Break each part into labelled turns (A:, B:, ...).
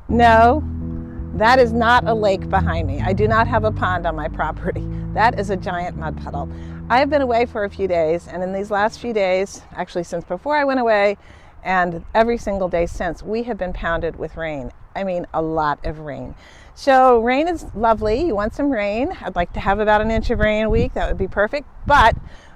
A: No, that is not a lake behind me. I do not have a pond on my property. That is a giant mud puddle. I have been away for a few days, and in these last few days, actually since before I went away, and every single day since, we have been pounded with rain. I mean, a lot of rain. So rain is lovely. You want some rain. I'd like to have about an inch of rain a week. That would be perfect. But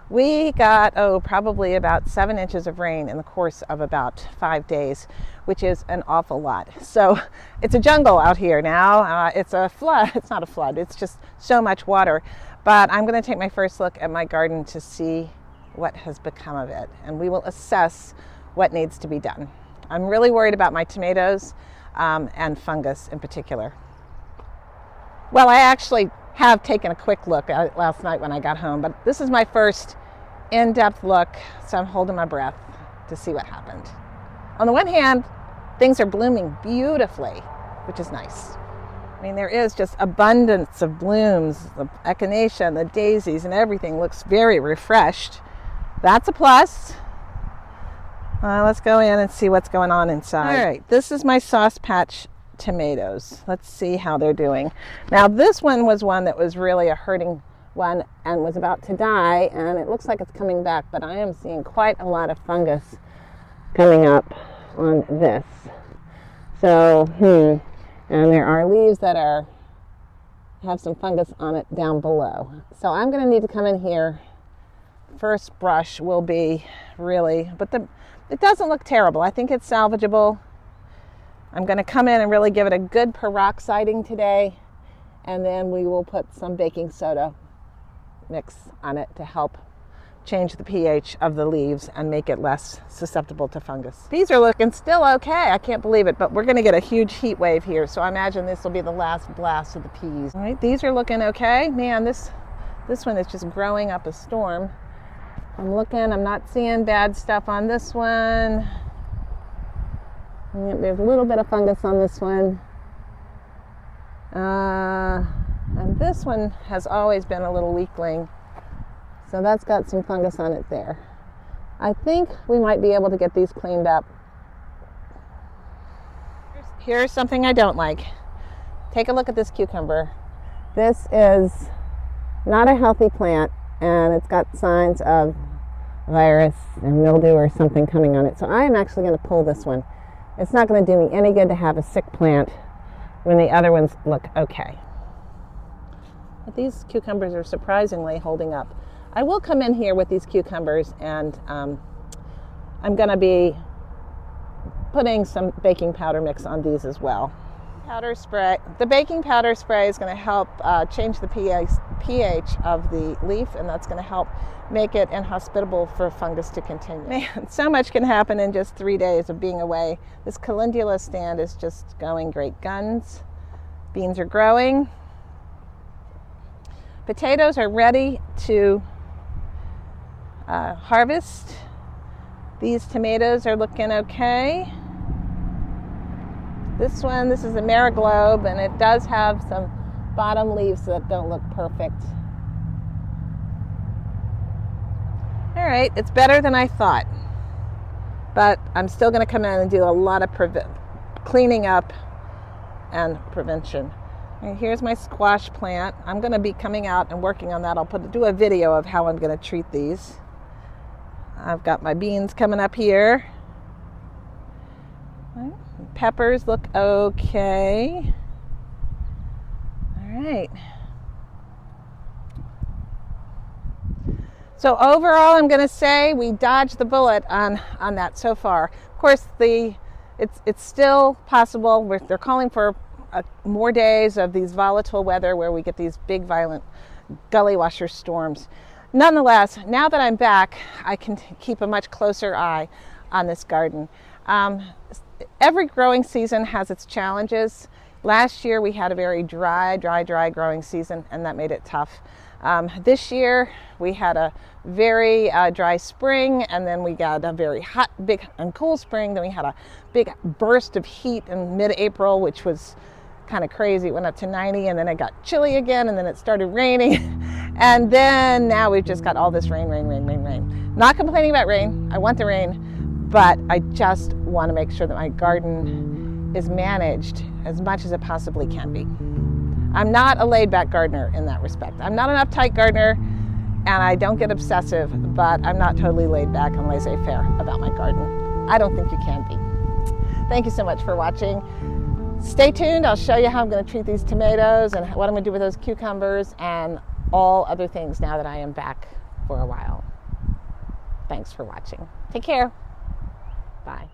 A: we got, probably about 7 inches of rain in the course of about 5 days, which is an awful lot. So it's a jungle out here now. It's a flood. It's not a flood. It's just so much water. But I'm going to take my first look at my garden to see what has become of it. And we will assess what needs to be done. I'm really worried about my tomatoes and fungus in particular. Well, I actually have taken a quick look at it last night when I got home, but this is my first in-depth look, so I'm holding my breath to see what happened. On the one hand, things are blooming beautifully, which is nice. I mean, there is just abundance of blooms, the echinacea, the daisies, and everything looks very refreshed. That's a plus. Let's go in and see what's going on inside. All right, this is my sauce patch tomatoes. Let's see how they're doing. Now, this one was one that was really a hurting one and was about to die, and it looks like it's coming back, but I am seeing quite a lot of fungus coming up on this. So, and there are leaves that have some fungus on it down below. So I'm going to need to come in here. First brush will be really, but it doesn't look terrible. I think it's salvageable. I'm going to come in and really give it a good peroxiding today, and then we will put some baking soda mix on it to help change the pH of the leaves and make it less susceptible to fungus. Peas are looking still okay. I can't believe it, but we're going to get a huge heat wave here, so I imagine this will be the last blast of the peas. All right, these are looking okay. Man, this one is just growing up a storm. I'm not seeing bad stuff on this one. There's a little bit of fungus on this one. And this one has always been a little weakling. So that's got some fungus on it there. I think we might be able to get these cleaned up. Here's something I don't like. Take a look at this cucumber. This is not a healthy plant, and it's got signs of virus and mildew or something coming on it. So I am actually going to pull this one. It's not going to do me any good to have a sick plant when the other ones look okay. But these cucumbers are surprisingly holding up. I will come in here with these cucumbers, and I'm going to be putting some baking powder mix on these as well. Powder spray. The baking powder spray is going to help change the pH of the leaf, and that's going to help make it inhospitable for fungus to continue. Man, so much can happen in just 3 days of being away. This calendula stand is just going great guns. Beans are growing. Potatoes are ready to harvest. These tomatoes are looking okay. This is a Mariglobe, and it does have some bottom leaves that don't look perfect. All right, it's better than I thought, but I'm still going to come in and do a lot of cleaning up and prevention. And here's my squash plant. I'm going to be coming out and working on that. I'll do a video of how I'm going to treat these. I've got my beans coming up here. Peppers look okay. All right. So overall, I'm going to say we dodged the bullet on that so far. Of course, it's still possible. They're calling for more days of these volatile weather where we get these big, violent gully washer storms. Nonetheless, now that I'm back, I can keep a much closer eye on this garden. Every growing season has its challenges. Last year we had a very dry growing season, and that made it tough. This year we had a very dry spring, and then we got a very hot, big and cool spring. Then we had a big burst of heat in mid-April, which was kind of crazy. It went up to 90, and then it got chilly again, and then it started raining. And then now we've just got all this rain. Not complaining about rain. I want the rain, but I just want to make sure that my garden is managed as much as it possibly can be. I'm not a laid-back gardener in that respect. I'm not an uptight gardener, and I don't get obsessive, but I'm not totally laid back and laissez-faire about my garden. I don't think you can be. Thank you so much for watching. Stay tuned. I'll show you how I'm going to treat these tomatoes and what I'm going to do with those cucumbers and all other things now that I am back for a while. Thanks for watching. Take care. Bye.